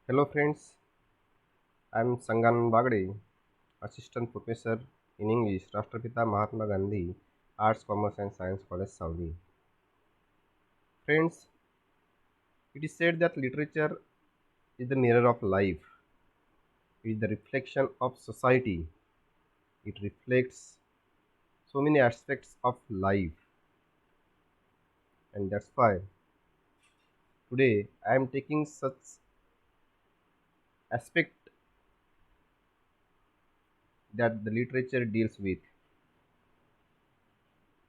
Hello friends, I am Sangan Bagde, Assistant Professor in English, Rashtrapita Mahatma Gandhi, Arts, Commerce and Science College, Saudi. Friends, it is said that literature is the mirror of life, it is the reflection of society, it reflects so many aspects of life, and that's why today I am taking such aspect that the literature deals with,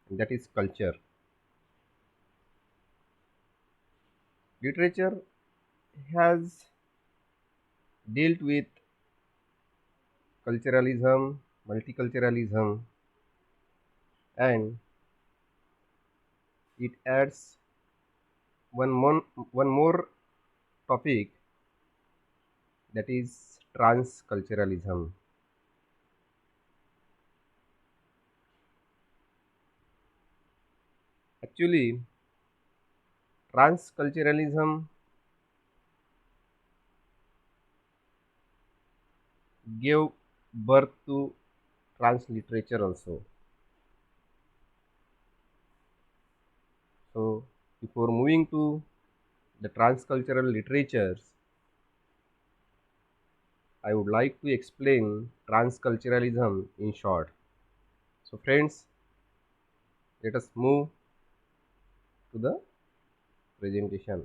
and that is culture. Literature has dealt with culturalism, multiculturalism, and it adds one more topic, that is transculturalism. Actually, transculturalism gave birth to transliterature also. So, before moving to the transcultural literatures, I would like to explain transculturalism in short. So, friends, let us move to the presentation.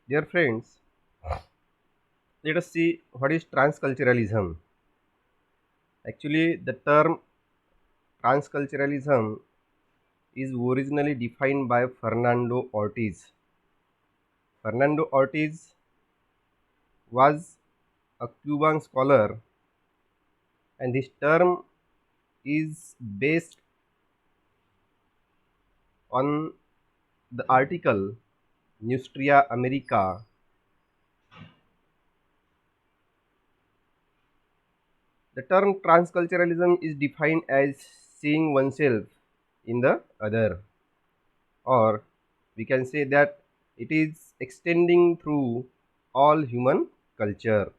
Dear friends, let us see what is transculturalism. Actually, the term transculturalism is originally defined by Fernando Ortiz. Fernando Ortiz was a Cuban scholar, and this term is based on the article Nustria America. The term transculturalism is defined as seeing oneself in the other, or we can say that it is extending through all human culture.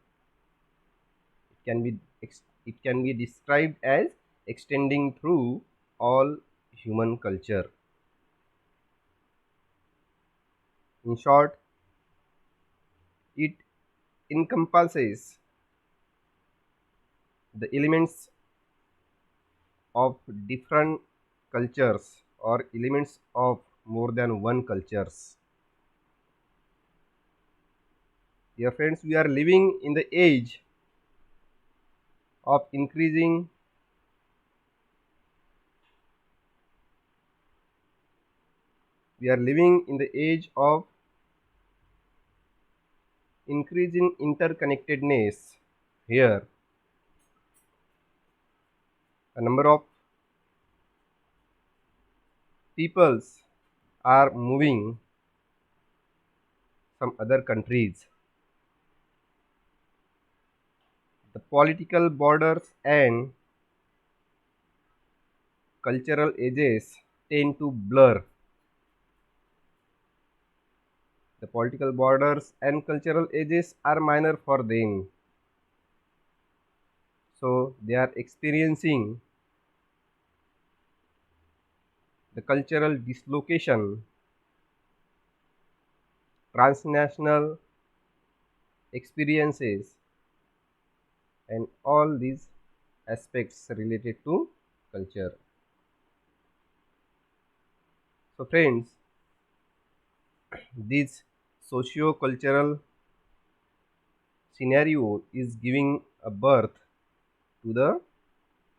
It can be described as extending through all human culture. In short, it encompasses the elements of different cultures or elements of more than one cultures. Dear friends, we are living in the age of increasing we are living in the age of increasing interconnectedness. Here, a number of peoples are moving from other countries. The political borders and cultural edges tend to blur. The political borders and cultural edges are minor for them. So they are experiencing the cultural dislocation, transnational experiences, and all these aspects related to culture. So, friends, this socio-cultural scenario is giving a birth to the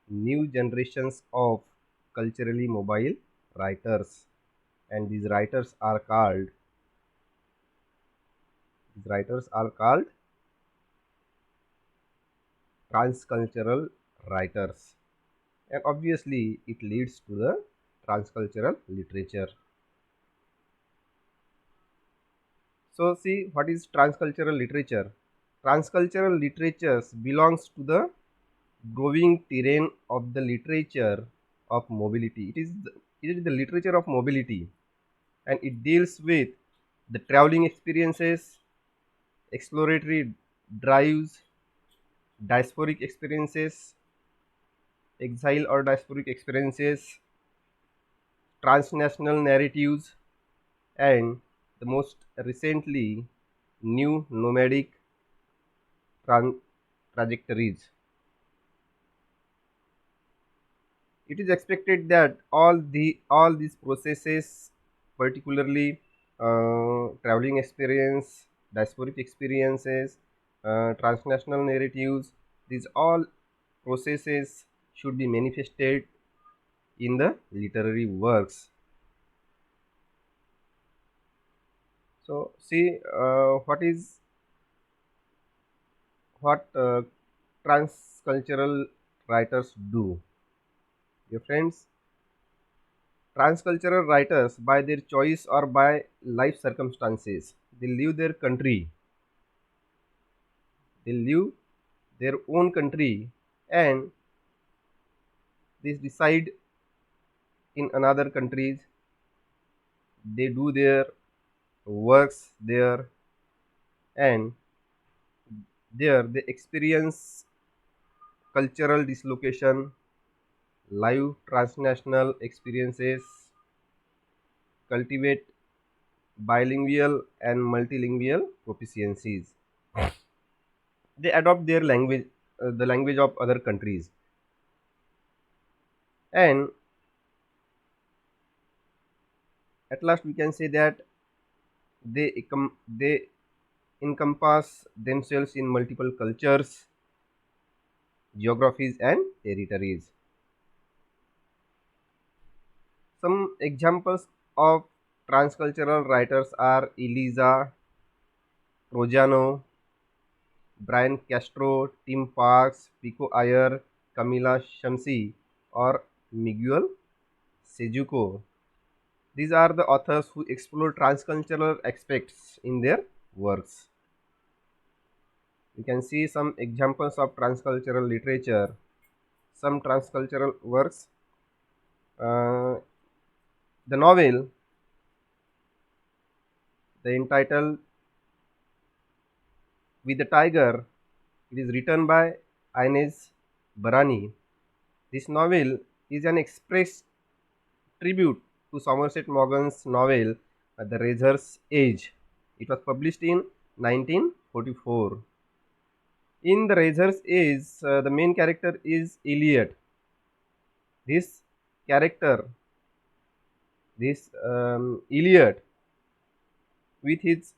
new generations of culturally mobile writers, and these writers are called transcultural writers, and obviously it leads to the transcultural literature. So see, what is transcultural literature? Transcultural literatures belongs to the growing terrain of the literature of mobility. It is the literature of mobility, and it deals with the traveling experiences, exploratory drives, diasporic experiences, exile or diasporic experiences, transnational narratives, and the most recently, new nomadic tran- trajectories. It is expected that all these processes, particularly traveling experience, diasporic experiences, transnational narratives, these all processes should be manifested in the literary works. So see what transcultural writers do. Dear friends, transcultural writers, by their choice or by life circumstances, they leave their country, they leave their own country, and they reside in another countries. They do their works there, and there they experience cultural dislocation, live transnational experiences, cultivate bilingual and multilingual proficiencies. They adopt their language, the language of other countries, and at last we can say that they encompass themselves in multiple cultures, geographies, and territories. Some examples of transcultural writers are Eliza Trojano, Brian Castro, Tim Parks, Pico Iyer, Camila Shamsi, or Miguel Sejuco. These are the authors who explore transcultural aspects in their works. We can see some examples of transcultural literature, some transcultural works. Uh, the novel, the entitled With the Tiger, it is written by Inez Barani. This novel is an express tribute to Somerset Maugham's novel The Razor's Edge. It was published in 1944. In The Razor's Edge, the main character is Eliot. This character, this Eliot, with his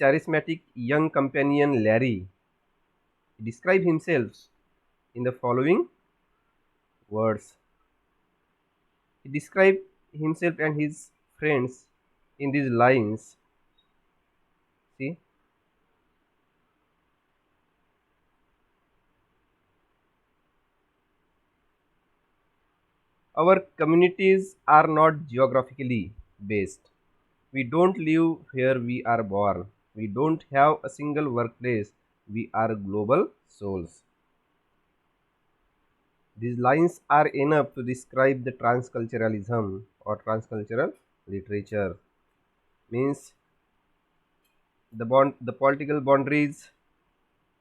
charismatic young companion Larry, describe himself in the following words. He described himself and his friends in these lines. See, our communities are not geographically based. We don't live where we are born. We don't have a single workplace. We are global souls. These lines are enough to describe the transculturalism or transcultural literature. Means the political boundaries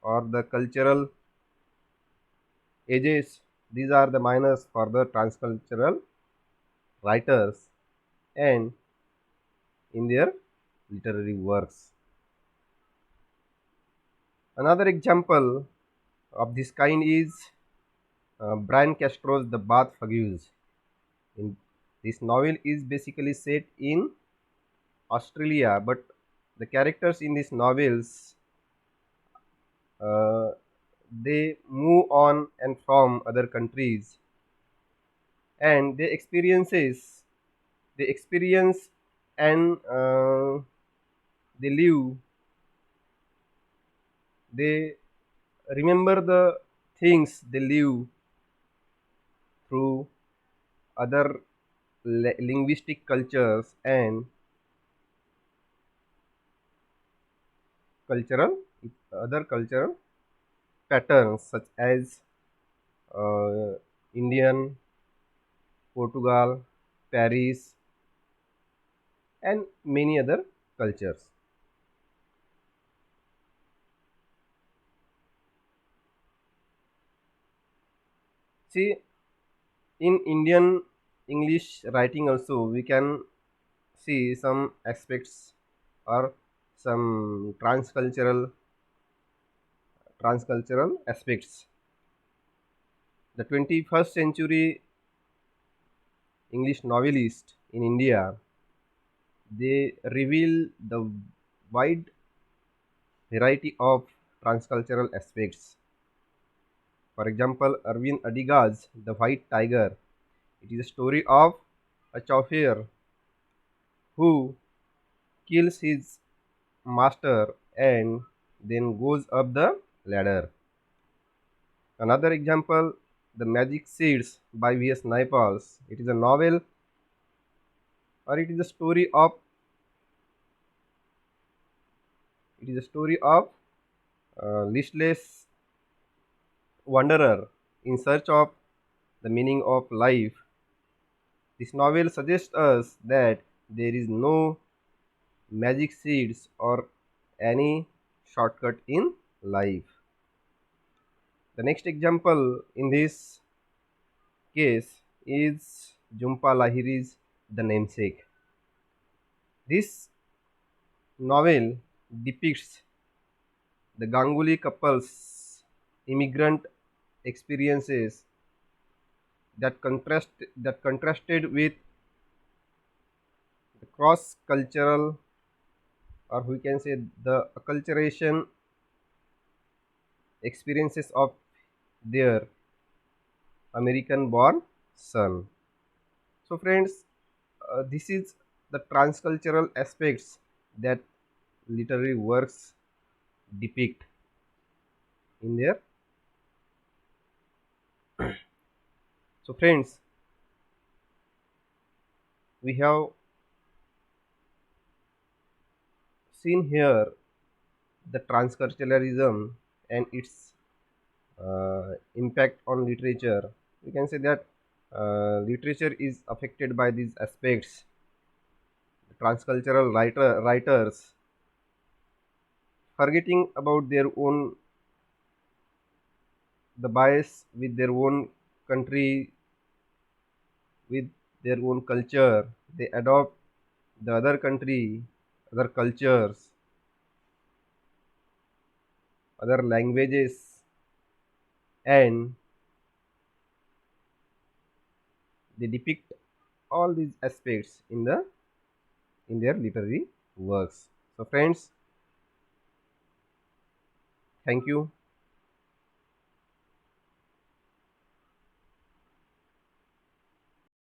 or the cultural edges. These are the minors for the transcultural writers and in their literary works. Another example of this kind is Brian Castro's The Bath Fugues. In this novel is basically set in Australia, but the characters in these novels uh, they move on and from other countries, and they experience and they live, they remember the things they live through other linguistic cultures, and cultural other cultural patterns such as Indian, Portugal, Paris, and many other cultures. See, in Indian English writing also we can see some aspects or some transcultural aspects. The 21st century English novelists in India, they reveal the wide variety of transcultural aspects. For example, Arvind Adiga's The White Tiger. It is a story of a chauffeur who kills his master and then goes up the ladder. Another example, The Magic Seeds by V.S. Naipaul. It is a novel or it is a story of listless wanderer in search of the meaning of life. This novel suggests us that there is no magic seeds or any shortcut in life. The next example in this case is Jhumpa Lahiri's The Namesake. This novel depicts the Ganguly couple's immigrant experiences that contrasted with the cross cultural, or we can say the acculturation experiences of their American born son. So friends, this is the transcultural aspects that literary works depict in there. So friends, we have seen here the transculturalism and its impact on literature. We can say that literature is affected by these aspects. Transcultural writers forgetting about their own the bias with their own country, with their own culture, they adopt the other country, other cultures, other languages, and they depict all these aspects in their literary works. So friends, thank you.